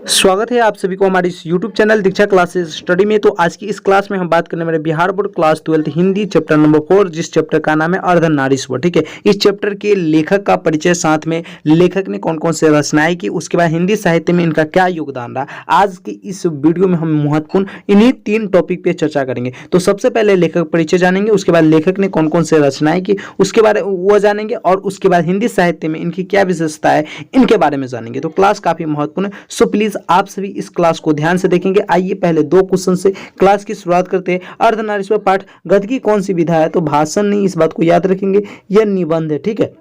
स्वागत है आप सभी को हमारे इस YouTube चैनल दीक्षा क्लासेस स्टडी में। तो आज की इस क्लास में हम बात करने वाले Bihar board class 12 Hindi chapter number 4, जिस चैप्टर का नाम है अर्धनारीश्वर। ठीक है, इस चैप्टर के लेखक का परिचय, साथ में लेखक ने कौन कौन से रचनाएं की, उसके बाद हिंदी साहित्य में इनका क्या योगदान रहा। आज की इस वीडियो में हम महत्वपूर्ण इन्हीं 3 टॉपिक पे चर्चा करेंगे। तो सबसे पहले लेखक परिचय जानेंगे, उसके बाद लेखक ने कौन कौन से रचनाएं की उसके बारे में वो जानेंगे, और उसके बाद हिंदी साहित्य में इनकी क्या विशेषता है इनके बारे में जानेंगे। तो क्लास काफी महत्वपूर्ण है, सो प्लीज आप सभी इस क्लास को ध्यान से देखेंगे। आइए पहले 2 क्वेश्चन से क्लास की शुरुआत करते हैं। अर्धनारीश्वर पाठ गद्य की कौन सी विधा है? तो भाषण नहीं, इस बात को याद रखेंगे, यह निबंध है। ठीक है।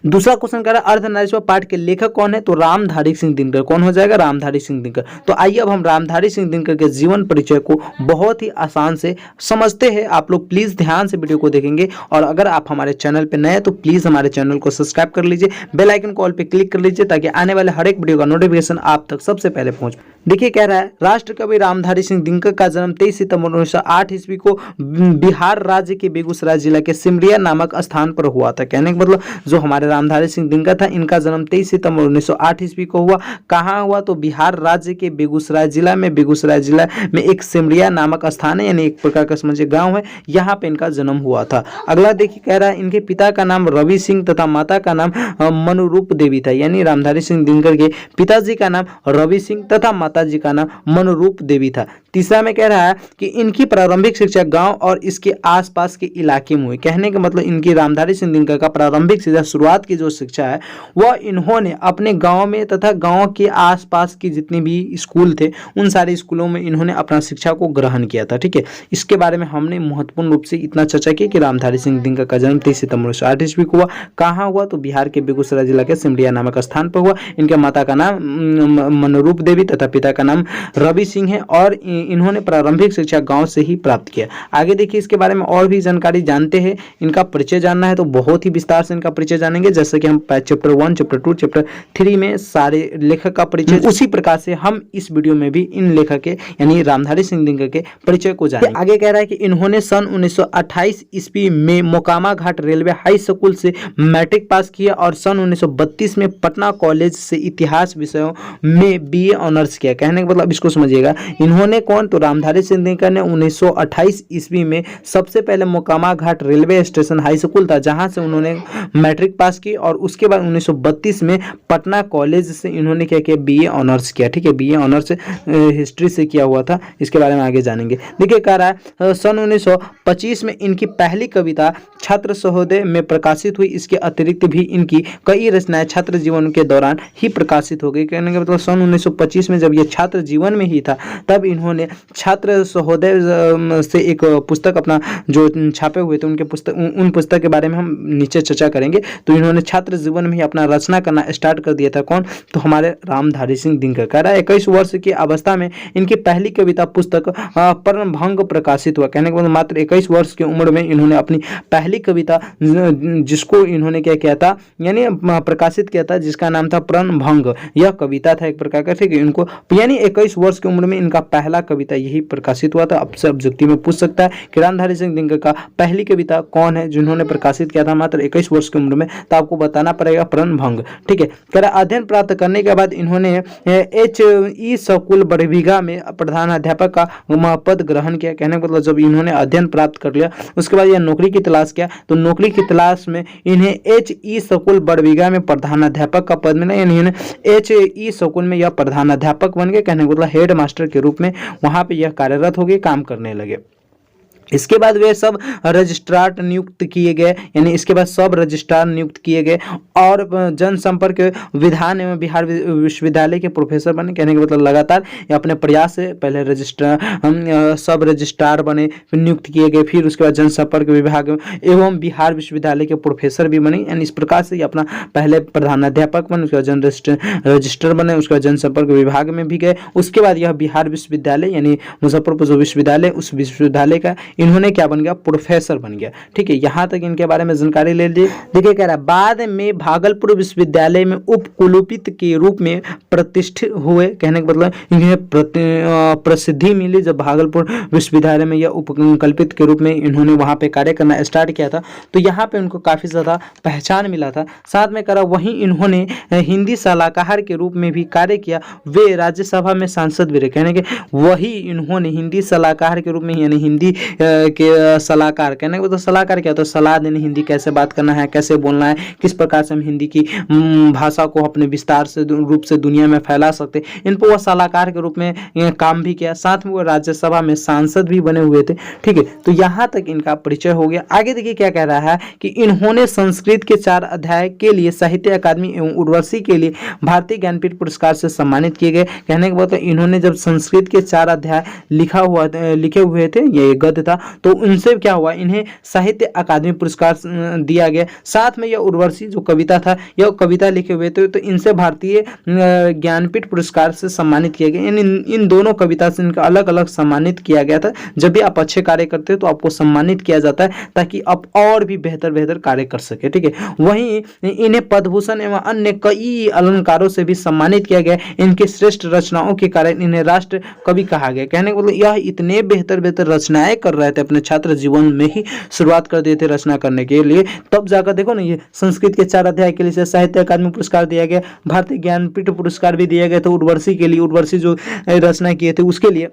दूसरा क्वेश्चन कह रहा है अर्धनारीश्वर पाठ के लेखक कौन है? तो रामधारी सिंह दिनकर। कौन हो जाएगा? रामधारी सिंह दिनकर। तो आइए अब हम रामधारी सिंह दिनकर के जीवन परिचय को बहुत ही आसान से समझते हैं। आप लोग प्लीज ध्यान से वीडियो को देखेंगे, और अगर आप हमारे चैनल पे नए हैं तो प्लीज हमारे चैनल को सब्सक्राइब कर लीजिए, बेल आइकन कॉल पे क्लिक कर लीजिए, ताकि आने वाले हर एक वीडियो का नोटिफिकेशन आप तक सबसे पहले पहुंचे। देखिए, कह रहा है राष्ट्र कवि रामधारी सिंह दिनकर का जन्म 23 सितंबर 1908 ईस्वी को बिहार राज्य के बेगूसराय जिला के सिमरिया नामक स्थान पर हुआ था। कहने का मतलब जो हमारे रामधारी सिंह दिनकर था, इनका जन्म 23 सितंबर 1908 ईस्वी को हुआ। कहाँ हुआ? तो बिहार राज्य के बेगूसराय जिला में, बेगूसराय जिला में एक सिमरिया नामक स्थान है, यानी एक प्रकार का समझिए गांव है, यहाँ पे इनका जन्म हुआ था। अगला देखिए, कह रहा है इनके पिता का नाम रवि सिंह तथा माता का नाम मनुरूप देवी था। यानी रामधारी सिंह दिनकर के पिताजी का नाम रवि सिंह तथा माताजी का नाम मनुरूप देवी था। तीसरा में कह रहा है कि इनकी प्रारंभिक शिक्षा गांव और इसके आसपास के इलाके में हुई। कहने का मतलब इनकी रामधारी सिंह दिनकर का प्रारंभिक शिक्षा, शुरुआत की जो शिक्षा है वह इन्होंने अपने गांव में तथा गांव के आसपास की जितने भी स्कूल थे उन सारे स्कूलों में इन्होंने अपना शिक्षा को ग्रहण किया था। ठीक है, इसके बारे में हमने महत्वपूर्ण रूप से इतना चर्चा की कि रामधारी सिंह दिनकर का जन्म 23 सितंबर 1908 ईस्वी को हुआ। कहाँ हुआ? तो बिहार के बेगूसराय जिला के सिमरिया नामक स्थान पर हुआ। इनके माता का नाम मनुरूप देवी तथा पिता का नाम रवि सिंह है, और इन्होंने प्रारंभिक शिक्षा गांव से ही प्राप्त किया। आगे देखिए, इसके बारे में और भी जानकारी जानते हैं। इनका परिचय जानना है तो बहुत ही विस्तार से इनका परिचय जानेंगे, जैसे कि हम चैप्टर 1, चैप्टर 2, चैप्टर 3 में सारे लेखक का परिचय, उसी प्रकार से हम इस वीडियो में भी इन लेखक के यानी रामधारी सिंह दिनकर के परिचय को जानेंगे। आगे कह रहा है कि इन्होंने सन 1928 ईस्वी में मोकामा घाट रेलवे हाई स्कूल से मैट्रिक पास किया, और सन 1932 में पटना कॉलेज से इतिहास विषयों में बीए ऑनर्स किया। कहने का मतलब इसको समझिएगा, इन्होंने कौन? तो रामधारी सिंह दिनकर ने 1928 ईस्वी में सबसे पहले मोकामा घाट रेलवे स्टेशन हाई स्कूल था, जहां से उन्होंने मैट्रिक पास की, और उसके बाद 1932 में पटना कॉलेज से इन्होंने क्या किया? बीए ऑनर्स किया। ठीक है, बीए ऑनर्स हिस्ट्री से किया हुआ था। इसके बारे में आगे जानेंगे। देखिए, कह रहा है सन 1925 में इनकी पहली कविता छात्र सहोदय में प्रकाशित हुई। इसके अतिरिक्त भी इनकी कई रचनाएं छात्र जीवन के दौरान ही प्रकाशित हो गई। कहने का मतलब सन 1925 में जब ये छात्र जीवन में ही था, तब इन्होंने छात्र सहोदय से एक पुस्तक अपना जो छापे हुए थे, उनके पुस्तक, उन पुस्तक के बारे में हम नीचे चर्चा करेंगे। तो इन्होंने छात्र जीवन में ही अपना रचना करना स्टार्ट कर दिया था। कौन? तो हमारे रामधारी सिंह दिनकर। कह रहा है 21 वर्ष की अवस्था में इनकी पहली कविता पुस्तक पर्णभंग प्रकाशित हुआ। कहने के मतलब मात्र 21 वर्ष की उम्र में इन्होंने अपनी पहली कविता, जिसको इन्होंने क्या किया था, यानी प्रकाशित किया था, जिसका नाम था पर्णभंग। यह कविता था एक प्रकार का। ठीक है, इनको यानी 21 वर्ष की उम्र में इनका पहला कविता यही प्रकाशित हुआ था। अब से ऑब्जेक्टिव में पूछ सकता है कि रामधारी सिंह दिनकर का पहली कविता कौन है जिन्होंने प्रकाशित किया था मात्र 21 वर्ष की उम्र में? तो आपको बताना पड़ेगा पर्णभंग। ठीक है, कह रहा अध्ययन प्राप्त करने के बाद इन्होंने HE स्कूल बड़बिघा में प्रधान अध्यापक का पद ग्रहण किया। कहने का मतलब जब इन्होंने अध्ययन प्राप्त कर लिया, उसके बाद यह नौकरी की तलाश किया, तो नौकरी की तलाश में इन्हें HE स्कूल बड़बिघा में प्रधान अध्यापक का पद मिला। यानी इन्होंने HE स्कूल में यह प्रधान अध्यापक बन गए। कहने का मतलब हेड मास्टर के रूप में वहां पे यह कार्यरत हो गए, काम करने लगे। इसके बाद वे सब रजिस्ट्रार नियुक्त किए गए, यानी इसके बाद सब रजिस्ट्रार नियुक्त किए गए, और जनसंपर्क विधान एवं बिहार विश्वविद्यालय के प्रोफेसर बने। कहने का मतलब लगातार अपने प्रयास से पहले रजिस्ट्रार, सब रजिस्ट्रार बने, फिर नियुक्त किए गए, फिर उसके बाद जनसंपर्क विभाग एवं बिहार विश्वविद्यालय के प्रोफेसर भी बने। यानी इस प्रकार से अपना पहले प्रधानाध्यापक बने, उसके बाद जन रजिस्ट्रार बने, उसके बाद जनसंपर्क विभाग में भी गए। उसके बाद यह बिहार विश्वविद्यालय यानी मुजफ्फरपुर जो विश्वविद्यालय, उस विश्वविद्यालय का इन्होंने क्या बन गया, प्रोफेसर बन गया। ठीक है, यहाँ तक इनके बारे में जानकारी ले लीजिए। देखिए कह रहा है बाद में भागलपुर विश्वविद्यालय में उप कुलपति के रूप में प्रतिष्ठित हुए। कहने का मतलब इन्हें प्रसिद्धि मिली जब भागलपुर विश्वविद्यालय में या उपकल्पित के रूप में इन्होंने वहाँ पे कार्य करना स्टार्ट किया था, तो यहाँ पे उनको काफ़ी ज़्यादा पहचान मिला था। साथ में करा वहीं इन्होंने हिंदी सलाहकार के रूप में भी कार्य किया, वे राज्यसभा में सांसद भी रहे। कहने के वही इन्होंने हिंदी सलाहकार के रूप में, यानी हिंदी के सलाहकार, कहने का मतलब सलाहकार क्या होता है, सलाह देने, हिंदी कैसे बात करना है, कैसे बोलना है, किस प्रकार से हम हिंदी की भाषा को अपने विस्तार से रूप से दुनिया में फैला सकते, इन पर वह सलाहकार के रूप में काम भी किया। साथ में वो राज्यसभा में सांसद भी बने हुए थे। ठीक है, तो यहाँ तक इनका परिचय हो गया। आगे देखिए क्या कह रहा है कि इन्होंने संस्कृत के 4 अध्याय के लिए साहित्य अकादमी एवं उर्वशी के लिए भारतीय ज्ञानपीठ पुरस्कार से सम्मानित किए गए। कहने के बाद इन्होंने जब संस्कृत के 4 अध्याय लिखे हुए थे, ये गद्य था, तो उनसे क्या हुआ, इन्हें साहित्य अकादमी पुरस्कार दिया गया। साथ में यह उर्वशी जो कविता था, यह कविता लिखे हुए थे, तो इनसे भारतीय ज्ञानपीठ पुरस्कार से सम्मानित किया गया। इन दोनों कविता से इनका अलग अलग सम्मानित किया गया था। जब भी आप अच्छे कार्य करते हो तो आपको सम्मानित किया जाता है, ताकि आप और भी बेहतर कार्य कर सके। ठीक है, वहीं इन्हें पद्मभूषण एवं अन्य कई अलंकारों से भी सम्मानित किया गया। इनके श्रेष्ठ रचनाओं के कारण इन्हें राष्ट्र कवि कहा गया। कहने का मतलब यह इतने बेहतर रचनाएं कर रहे थे, अपने छात्र जीवन में ही शुरुआत कर दिए थे रचना करने के लिए, तब जाकर देखो ना, ये संस्कृत के 4 अध्याय के लिए साहित्य अकादमी पुरस्कार दिया गया, भारतीय ज्ञानपीठ पुरस्कार भी दिया गया था उर्वशी के लिए, उर्वशी जो रचना किए थे उसके लिए।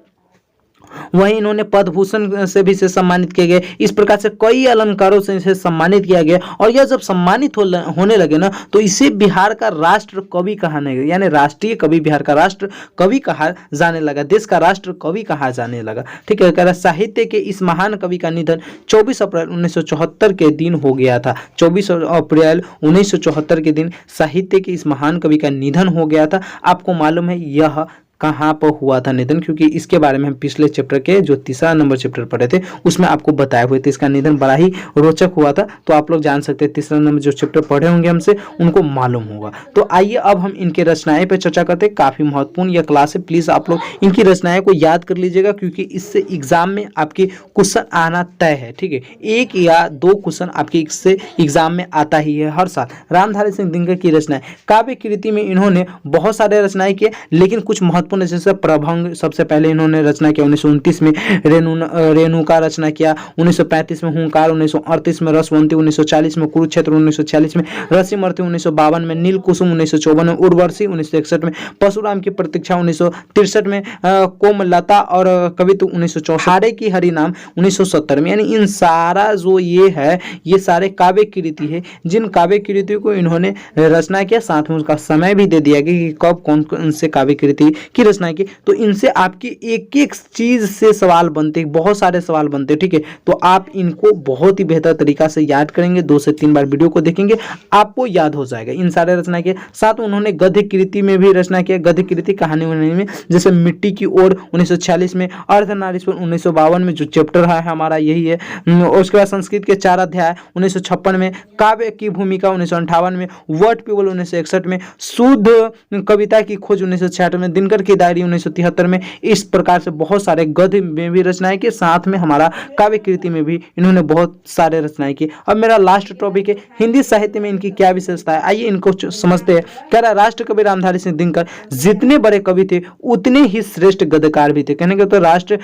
वहीं इन्होंने पद्मभूषण से भी से सम्मानित किए गए। इस प्रकार से कई अलंकारों से इसे सम्मानित किया गया, और यह जब सम्मानित होने लगे ना, तो इसे बिहार का राष्ट्र कवि कहने लगे, यानी राष्ट्रीय कवि, बिहार का राष्ट्र कवि कहा जाने लगा, देश का राष्ट्र कवि कहा जाने लगा। ठीक है, कह रहा साहित्य के इस महान कवि का निधन 24 अप्रैल 1974 के दिन हो गया था। 24 अप्रैल 1974 के दिन साहित्य के इस महान कवि का निधन हो गया था। आपको मालूम है यह कहाँ पर हुआ था निधन, क्योंकि इसके बारे में हम पिछले चैप्टर के जो 3रा नंबर चैप्टर पढ़े थे उसमें आपको बताए हुए थे। इसका निधन बड़ा ही रोचक हुआ था, तो आप लोग जान सकते हैं, 3रा नंबर जो चैप्टर पढ़े होंगे हमसे उनको मालूम होगा। तो आइए अब हम इनके रचनाएं पे चर्चा करते हैं। काफ़ी महत्वपूर्ण यह क्लास है, प्लीज़ आप लोग इनकी रचनाएं को याद कर लीजिएगा, क्योंकि इससे एग्जाम में आपके क्वेश्चन आना तय है। ठीक है, 1 या 2 क्वेश्चन आपके इससे एग्जाम में आता ही है हर साल। रामधारी सिंह दिनकर की रचनाएं, काव्य कृति में इन्होंने बहुत सारे रचनाएं किए, लेकिन कुछ जैसे प्रभंग सबसे पहले इन्होंने रचना किया 1929 में, रेणु का रचना किया 1935 में, हुंकार 1938 में, रसवंती 1940 में, कुरुक्षेत्र 1946 में, रसिमर्ती 1952 में, नील कुसुम 1954 में, उर्वशी 1961 में, परशुराम की प्रतीक्षा 1963 में, कोमलता और कवित्व 1964, हारे की हरिनाम 1970 में। यानी इन सारा जो ये है, ये सारे काव्य कृति है, जिन काव्य कृतियों को इन्होंने रचना किया, साथ में उसका समय भी दे दिया गया कि कब कौन से काव्य कृति की रचना की। तो इनसे आपकी एक एक चीज से सवाल बनते, बहुत सारे सवाल बनते। ठीक है, तो आप इनको बहुत ही बेहतर तरीका से याद करेंगे, 2 से 3 बार वीडियो को देखेंगे, आपको याद हो जाएगा इन सारे रचना के साथ। उन्होंने गद्य कृति में भी रचना किया, गद्य कृति कहानी में, जैसे मिट्टी की ओर 1946 में, अर्धनारीश्वर 1952 में, जो चैप्टर है हमारा यही है। और उसके बाद संस्कृत के 4 अध्याय 1956 में, काव्य की भूमिका 1958 में, वर्ड पीपल 1961 में, शुद्ध कविता की खोज 1966 में, दिनकर की डायरी 1973 में। इस प्रकार से बहुत सारे गद्य में भी रचनाएं की, साथ में हमारा काव्य कृति में भी इन्होंने बहुत सारे रचनाएं की। अब मेरा लास्ट टॉपिक है हिंदी साहित्य में इनकी क्या विशेषता है, आइए इनको समझते हैं। कह रहा राष्ट्र कवि रामधारी सिंह दिनकर जितने बड़े कवि थे उतने ही श्रेष्ठ गद्यकार भी थे। कहने का तो राष्ट्र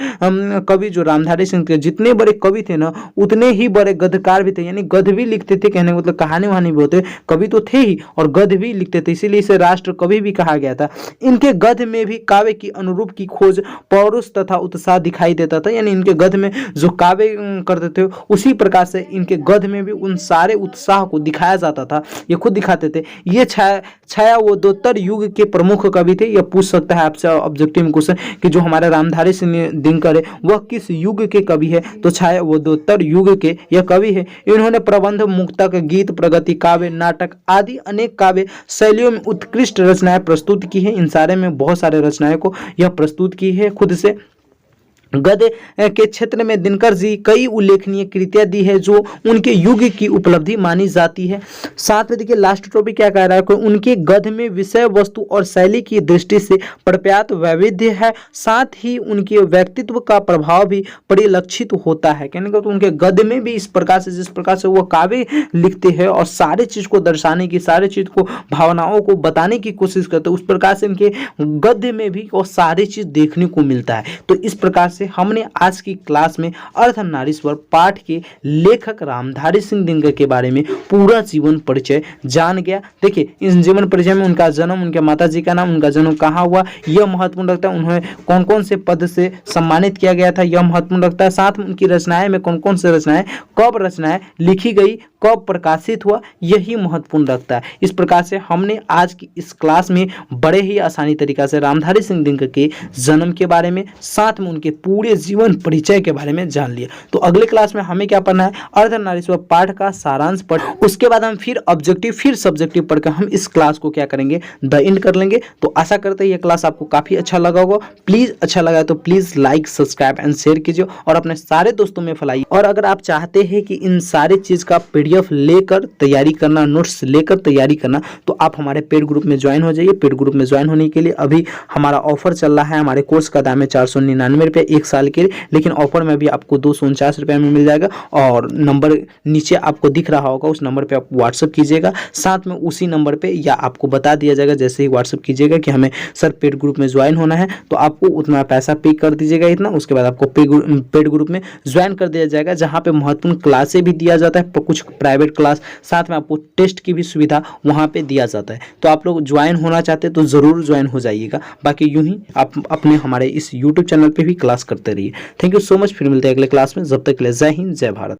कवि जो रामधारी सिंह थे जितने बड़े कवि थे ना, उतने ही बड़े गद्यकार भी थे, यानी गद्य भी लिखते थे। कहने का मतलब कहानी वहानी भी होते, कवि तो थे ही और गद्य भी लिखते थे, इसीलिए इसे राष्ट्र कवि भी कहा गया था। इनके गद्य में भी काव्य की अनुरूप की खोज, पौरुष तथा उत्साह दिखाई देता था, यानी इनके गद्य में जो काव्य करते थे उसी प्रकार से इनके गद्य में भी उन सारे उत्साह को दिखाया जाता था, ये खुद दिखाते थे। ये छायावदोत्तर युग के प्रमुख कवि थे। यह पूछ सकता है आपसे ऑब्जेक्टिव क्वेश्चन कि जो हमारे रामधारी सिंह दिनकर है वह किस युग के कवि है, तो छायावदोत्तर युग के यह कवि है। इन्होंने प्रबंध, मुक्तक, गीत, प्रगति काव्य, नाटक आदि अनेक काव्य शैलियों में उत्कृष्ट रचनाएं प्रस्तुत की है। इन सारे में बहुत सारे रचनाएं को यह प्रस्तुत की है खुद से। गद्य के क्षेत्र में दिनकर जी कई उल्लेखनीय कृतियां दी है जो उनके युग की उपलब्धि मानी जाती है। साथ में देखिए लास्ट टॉपिक क्या कह रहा है कि उनके गद्य में विषय वस्तु और शैली की दृष्टि से पर्याप्त वैविध्य है, साथ ही उनके व्यक्तित्व का प्रभाव भी परिलक्षित होता है। कहने का तो उनके गद्य में भी इस प्रकार से, जिस प्रकार से वो काव्य लिखते हैं और सारे चीज को दर्शाने की, सारे चीज को, भावनाओं को बताने की कोशिश करते हैं, उस प्रकार से इनके गद्य में भी वो सारी चीज देखने को मिलता है। तो इस प्रकार से हमने आज की क्लास में अर्धनारीश्वर पाठ के लेखक रामधारी सिंह दिनकर के बारे में पूरा जीवन परिचय जान गया। देखिए इस जीवन परिचय में उनका जन्म, उनके माताजी का नाम, उनका जन्म कहाँ हुआ, यह महत्वपूर्ण रखता है। उन्हें कौन कौन से पद से सम्मानित किया गया था, यह महत्वपूर्ण रखता है। साथ में उनकी रचनाएं में कौन कौन से रचनाएं, कब रचनाएं लिखी गई, कब प्रकाशित हुआ, यही महत्वपूर्ण रखता है। इस प्रकार से हमने आज की इस क्लास में बड़े ही आसानी तरीका से रामधारी सिंह दिनकर के जन्म के बारे में, साथ में उनके पूरे जीवन परिचय के बारे में जान लिया। तो अगले क्लास में हमें क्या पढ़ना है, अर्धनारीश्वर पाठ का सारांश पढ़, उसके बाद हम फिर ऑब्जेक्टिव फिर सब्जेक्टिव पढ़कर हम इस क्लास को क्या करेंगे, द एंड कर लेंगे। तो आशा करते हैं यह क्लास आपको काफी अच्छा लगा होगा। प्लीज अच्छा लगा तो please like, subscribe and share कीजिए और अपने सारे दोस्तों में फैलाइए। और अगर आप चाहते हैं कि इन सारे चीज का PDF लेकर तैयारी करना, नोट्स लेकर तैयारी करना, तो आप हमारे पेड ग्रुप में ज्वाइन हो जाइए। पेड ग्रुप में ज्वाइन होने के लिए अभी हमारा ऑफर चल रहा है। हमारे कोर्स का दाम है 499 रुपये 1 साल के लिए, लेकिन ऑफर में भी आपको 249 रुपये में मिल जाएगा। और नंबर नीचे आपको दिख रहा होगा, उस नंबर पे आप व्हाट्सअप कीजिएगा। साथ में उसी नंबर पे या आपको बता दिया जाएगा जैसे ही व्हाट्सअप कीजिएगा कि हमें सर पेड ग्रुप में ज्वाइन होना है, तो आपको उतना पैसा पे कर दीजिएगा इतना। उसके बाद आपको पेड ग्रुप में ज्वाइन कर दिया जाएगा, जहाँ पे महत्वपूर्ण क्लासें भी दिया जाता है, कुछ प्राइवेट क्लास, साथ में आपको टेस्ट की भी सुविधा वहाँ पे दिया जाता है। तो आप लोग ज्वाइन होना चाहते हैं तो ज़रूर ज्वाइन हो जाइएगा। बाकी यूं ही आप अपने हमारे इस YouTube चैनल पे भी क्लास करते रहिए। Thank you so much. फिर मिलते हैं अगले क्लास में, जब तक के लिए जय हिंद, जय भारत।